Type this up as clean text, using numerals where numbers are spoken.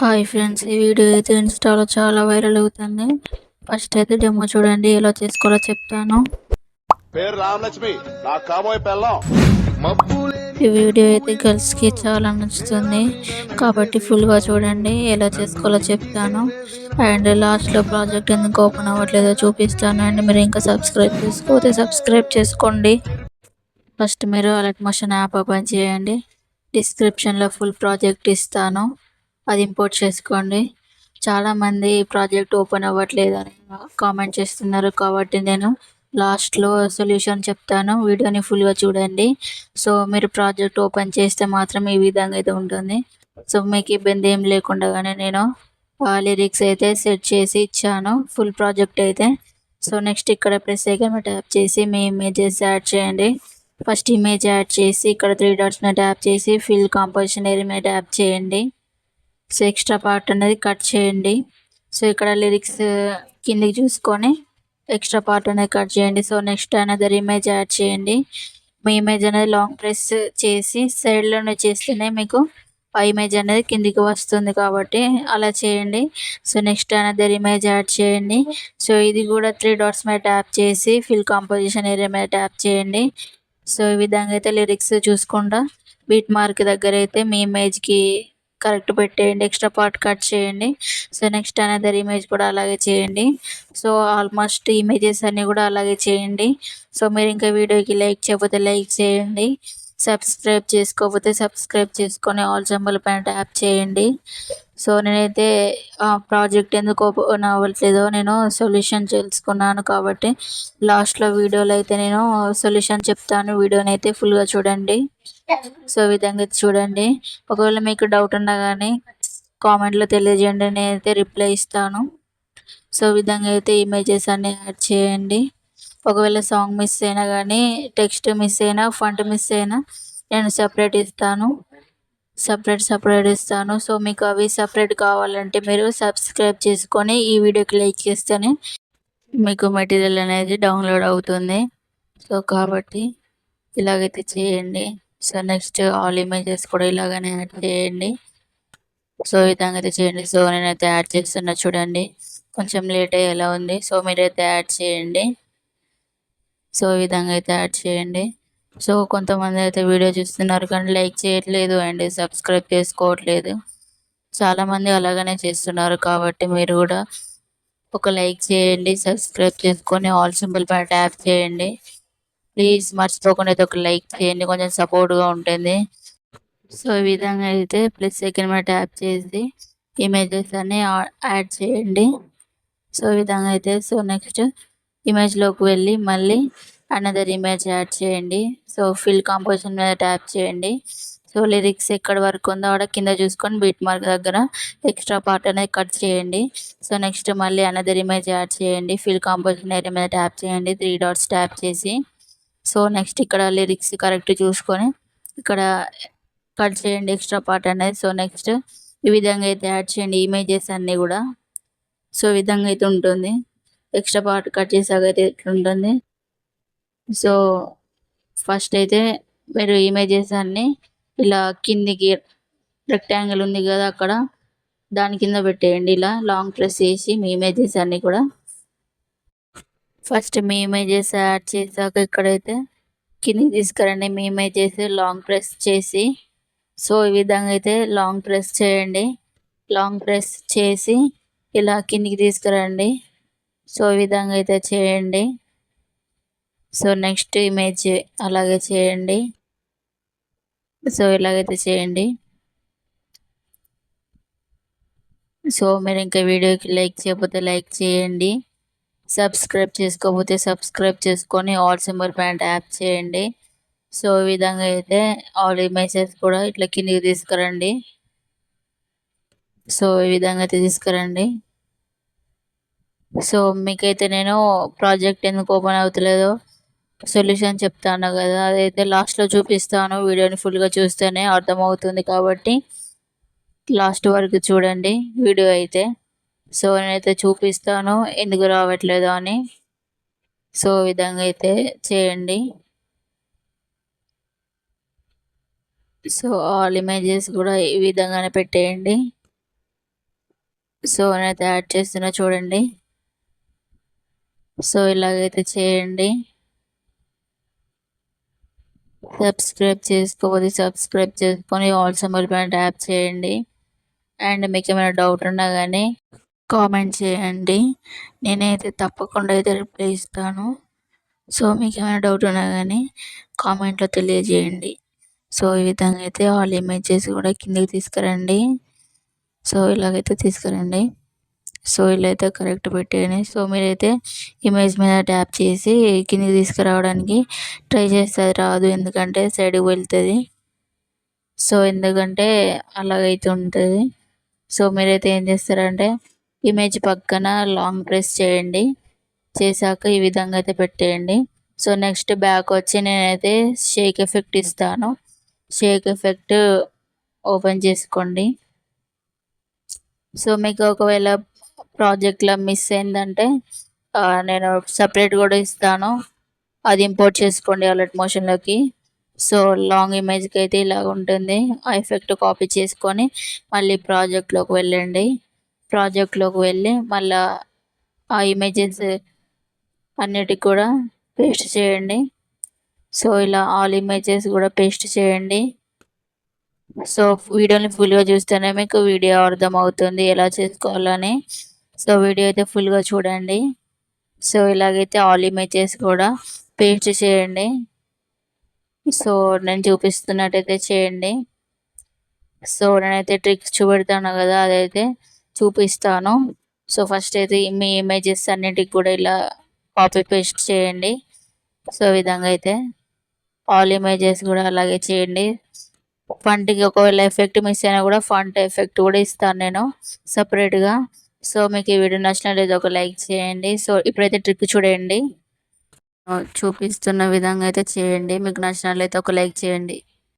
Hi friends, ఈ video అయితే ఇన్స్టాలో చాలా వైరల్ అవుతుంది. ఫస్ట్ అయితే డెమో చూడండి, ఎలా చేసుకోవాలో చెప్తాను. పేరు రామలక్ష్మి, నా కాబోయే పెళ్ళం. ఈ వీడియో అయితే గర్ల్స్కి చాలా నచ్చుతుంది కాబట్టి ఫుల్గా చూడండి, ఎలా చేసుకోవాలో చెప్తాను. అండ్ లాస్ట్లో ప్రాజెక్ట్ ఎందుకు ఓపెన్ అవ్వట్లేదో చూపిస్తాను. అండ్ మీరు ఇంకా సబ్స్క్రైబ్ చేసుకోకపోతే సబ్స్క్రైబ్ చేసుకోండి. ఫస్ట్ మీరు అలర్ట్ మోషన్ యాప్ ఓపెన్ చేయండి. డిస్క్రిప్షన్లో ఫుల్ ప్రాజెక్ట్ ఇస్తాను, అది ఇంపోర్ట్ చేసుకోండి. చాలామంది ప్రాజెక్ట్ ఓపెన్ అవ్వట్లేదని కామెంట్ చేస్తున్నారు కాబట్టి నేను లాస్ట్లో సొల్యూషన్ చెప్తాను, వీడియోని ఫుల్గా చూడండి. సో మీరు ప్రాజెక్ట్ ఓపెన్ చేస్తే మాత్రం ఈ విధంగా అయితే ఉంటుంది. సో మీకు ఇబ్బంది ఏం లేకుండానే నేను లిరిక్స్ అయితే సెట్ చేసి ఇచ్చాను, ఫుల్ ప్రాజెక్ట్ అయితే. సో నెక్స్ట్ ఇక్కడ ప్రెస్ ఐకాన్ ట్యాప్ చేసి మీ ఇమేజెస్ యాడ్ చేయండి. ఫస్ట్ ఇమేజ్ యాడ్ చేసి ఇక్కడ 3 డాట్స్ మీద ట్యాప్ చేసి ఫిల్ కాంపోజిషన్ ఏరియా మీద ట్యాప్ చేయండి. సో ఎక్స్ట్రా పార్ట్ అనేది కట్ చేయండి. సో ఇక్కడ లిరిక్స్ కిందికి చూసుకొని ఎక్స్ట్రా పార్ట్ అనేది కట్ చేయండి. So next another image add చేయండి. మీ ఇమేజ్ అనేది లాంగ్ ప్రెస్ చేసి సైడ్లోనే చేస్తేనే మీకు ఆ ఇమేజ్ అనేది కిందికి వస్తుంది కాబట్టి అలా చేయండి. So next another image add చేయండి. సో ఇది కూడా 3 డాట్స్ మీద ట్యాప్ చేసి ఫిల్ కాంపోజిషన్ ఏరియా మీద ట్యాప్ చేయండి. సో ఈ విధంగా అయితే లిరిక్స్ చూసుకుంటా బీట్ మార్క్ దగ్గర అయితే మీ ఇమేజ్కి కరెక్ట్ పెట్టేయండి, ఎక్స్ట్రా పార్ట్ కట్ చేయండి. సో నెక్స్ట్ అనదర్ ఇమేజ్ కూడా అలాగే చేయండి. సో ఆల్మోస్ట్ ఇమేజెస్ అన్నీ కూడా అలాగే చేయండి. సో మీరు ఇంకా వీడియోకి లైక్ చేయకపోతే లైక్ చేయండి, సబ్స్క్రైబ్ చేసుకోకపోతే సబ్స్క్రైబ్ చేసుకొని ఆల్ సింబల్ పైన ట్యాప్ చేయండి. సో నేనైతే ప్రాజెక్ట్ ఎందుకు ఓపెన్ అవ్వట్లేదో నేను సొల్యూషన్ తెలుసుకున్నాను కాబట్టి లాస్ట్లో వీడియోలో అయితే నేను సొల్యూషన్ చెప్తాను, వీడియోని అయితే ఫుల్గా చూడండి. సో ఈ విధంగా చూడండి. ఒకవేళ మీకు డౌట్ ఉన్నా కానీ కామెంట్లో తెలియజేయండి, నేనైతే రిప్లై ఇస్తాను. సో ఈ విధంగా అయితే ఇమేజెస్ అన్నీ యాడ్ చేయండి. ఒకవేళ సాంగ్ మిస్ అయినా కానీ, టెక్స్ట్ మిస్ అయినా, ఫంట్ మిస్ అయినా నేను సపరేట్ ఇస్తాను, సపరేట్ ఇస్తాను. సో మీకు అవి సపరేట్ కావాలంటే మీరు సబ్స్క్రైబ్ చేసుకొని ఈ వీడియోకి లైక్ చేస్తేనే మీకు మెటీరియల్ అనేది డౌన్లోడ్ అవుతుంది. సో కాబట్టి ఇలాగైతే చేయండి. సో నెక్స్ట్ ఆల్ ఇమేజెస్ కూడా ఇలాగనే యాడ్ చేయండి. సో ఈ విధంగా అయితే చేయండి. సో నేనైతే యాడ్ చేస్తున్నా చూడండి, కొంచెం లేట్ అయ్యేలా ఉంది. సో మీరైతే యాడ్ చేయండి. సో ఈ విధంగా అయితే యాడ్ చేయండి. సో కొంతమంది అయితే వీడియో చూస్తున్నారు కానీ లైక్ చేయట్లేదు అండ్ సబ్స్క్రైబ్ చేసుకోవట్లేదు. చాలామంది అలాగనే చేస్తున్నారు కాబట్టి మీరు కూడా ఒక లైక్ చేయండి, సబ్స్క్రైబ్ చేసుకొని ఆల్ సింబల్ పైన ట్యాప్ చేయండి. ప్లీజ్ మర్చిపోకుండా అయితే ఒక లైక్ చేయండి, కొంచెం సపోర్ట్గా ఉంటుంది. సో ఈ విధంగా అయితే ప్లస్ సెకండ్ మీద ట్యాప్ చేసి ఇమేజెస్ అన్నీ యాడ్ చేయండి. సో ఈ విధంగా అయితే సో నెక్స్ట్ ఇమేజ్లోకి వెళ్ళి మళ్ళీ అనదర్ ఇమేజ్ యాడ్ చేయండి. సో ఫిల్ కాంపోజిషన్ మీద ట్యాప్ చేయండి. సో లిరిక్స్ ఎక్కడ వరకు ఉందో ఆడ కింద చూసుకొని బీట్ మార్క్ దగ్గర ఎక్స్ట్రా పార్ట్ అనేది కట్ చేయండి. సో నెక్స్ట్ మళ్ళీ అనదర్ ఇమేజ్ యాడ్ చేయండి. ఫిల్ కాంపోజిషన్ ఏరియా మీద ట్యాప్ చేయండి, 3 డాట్స్ ట్యాప్ చేసి. సో నెక్స్ట్ ఇక్కడ లిరిక్స్ కరెక్ట్ చూసుకొని ఇక్కడ కట్ చేయండి ఎక్స్ట్రా పార్ట్ అనేది. సో నెక్స్ట్ ఈ విధంగా అయితే యాడ్ చేయండి ఇమేజెస్ అన్నీ కూడా. సో ఈ విధంగా అయితే ఉంటుంది, ఎక్స్ట్రా పార్ట్ కట్ చేసాక అయితే ఇట్లుంటుంది. సో ఫస్ట్ అయితే మీరు ఇమేజెస్ అన్నీ ఇలా కిందికి రెక్టాంగిల్ ఉంది కదా అక్కడ దాని కింద పెట్టేయండి. ఇలా లాంగ్ ప్రెస్ చేసి మీ ఇమేజెస్ అన్నీ కూడా ఫస్ట్ మీ ఇమేజెస్ యాడ్ చేసాక ఇక్కడైతే కిందికి తీసుకురండి. మీ ఇమేజెస్ లాంగ్ ప్రెస్ చేసి సో ఈ విధంగా అయితే లాంగ్ ప్రెస్ చేయండి. లాంగ్ ప్రెస్ చేసి ఇలా కిందికి తీసుకురండి. సో ఈ విధంగా అయితే చేయండి. సో నెక్స్ట్ ఇమేజ్ అలాగే చేయండి. సో ఇలాగైతే చేయండి. సో మీరు ఇంకా వీడియోకి లైక్ చేయకపోతే లైక్ చేయండి, సబ్స్క్రైబ్ చేసుకోకపోతే సబ్స్క్రైబ్ చేసుకొని ఆల్ సింబల్ పైన ట్యాప్ చేయండి. సో ఈ విధంగా అయితే ఆల్ ఇమేజెస్ కూడా ఇట్లా కిందికి తీసుకురండి. సో ఈ విధంగా అయితే తీసుకురండి. సో మీకైతే నేను ప్రాజెక్ట్ ఎందుకు ఓపెన్ అవుతలేదో సొల్యూషన్ చెప్తాను కదా, అదైతే లాస్ట్లో చూపిస్తాను, వీడియోని ఫుల్గా చూస్తేనే అర్థమవుతుంది కాబట్టి లాస్ట్ వరకు చూడండి వీడియో అయితే. సో నేనైతే చూపిస్తాను ఎందుకు రావట్లేదు అని. సో ఈ విధంగా అయితే చేయండి. సో ఆల్ ఇమేజెస్ కూడా ఈ విధంగానే పెట్టేయండి. సో నేనైతే యాడ్ చేస్తున్నా చూడండి. సో ఇలాగైతే చేయండి. సబ్స్క్రైబ్ చేసుకోకపోతే సబ్స్క్రైబ్ చేసుకొని ఆల్ సింబల్ పైన ట్యాప్ చేయండి. అండ్ మీకు ఏమైనా డౌట్ ఉన్నా కానీ కామెంట్ చేయండి. నేనైతే తప్పకుండా అయితే రిప్లై ఇస్తాను. సో మీకు ఏమైనా డౌట్ ఉన్నా కానీ కామెంట్లో తెలియజేయండి. సో ఈ విధంగా అయితే ఆల్ ఇమేజెస్ కూడా కిందకి తీసుకురండి. సో ఇలాగైతే తీసుకురండి. సో ఇలా అయితే కరెక్ట్ పెట్టేయండి. సో మీరైతే ఇమేజ్ మీద ట్యాప్ చేసి కిందకి తీసుకురావడానికి ట్రై చేస్తే అది రాదు, ఎందుకంటే సైడ్కి వెళ్తుంది. సో ఎందుకంటే అలాగైతే ఉంటుంది. సో మీరైతే ఏం చేస్తారంటే ఇమేజ్ పక్కన లాంగ్ ప్రెస్ చేయండి. చేశాక ఈ విధంగా అయితే పెట్టేయండి. సో నెక్స్ట్ బ్యాక్ వచ్చి నేనైతే షేక్ ఎఫెక్ట్ ఇస్తాను. షేక్ ఎఫెక్ట్ ఓపెన్ చేసుకోండి. సో మీకు ఒకవేళ ప్రాజెక్ట్లో మిస్ అయిందంటే నేను సపరేట్ కూడా ఇస్తాను, అది ఇంపోర్ట్ చేసుకోండి అలర్ట్ మోషన్లోకి. సో లాంగ్ ఇమేజ్కి అయితే ఇలాగ ఉంటుంది. ఆ ఎఫెక్ట్ కాపీ చేసుకొని మళ్ళీ ప్రాజెక్ట్లోకి వెళ్ళండి. ప్రాజెక్ట్లోకి వెళ్ళి మళ్ళీ ఆ ఇమేజెస్ అన్నిటికి కూడా పేస్ట్ చేయండి. సో ఇలా ఆల్ ఇమేజెస్ కూడా పేస్ట్ చేయండి. సో వీడియోని ఫుల్గా చూస్తేనే మీకు వీడియో అర్థమవుతుంది ఎలా చేసుకోవాలని. సో వీడియో అయితే ఫుల్గా చూడండి. సో ఇలాగైతే ఆల్ ఇమేజెస్ కూడా పేస్ట్ చేయండి. సో నేను చూపిస్తున్నట్టయితే చేయండి. సో నేనైతే ట్రిక్స్ చూపెడతాను కదా, అదైతే చూపిస్తాను. సో ఫస్ట్ అయితే మీ ఇమేజెస్ అన్నిటికి కూడా ఇలా కాపీ పేస్ట్ చేయండి. సో ఈ విధంగా అయితే ఆల్ ఇమేజెస్ కూడా అలాగే చేయండి. ఫంట్కి ఒకవేళ ఎఫెక్ట్ మిస్ అయినా కూడా ఫంట్ ఎఫెక్ట్ కూడా ఇస్తాను నేను సపరేట్గా. సో మీకు ఈ వీడియో నచ్చినట్లయితే ఒక లైక్ చేయండి. సో ఇప్పుడైతే ట్రిక్ చూడండి. చూపిస్తున్న విధంగా అయితే చేయండి. మీకు నచ్చినట్లయితే ఒక లైక్ చేయండి.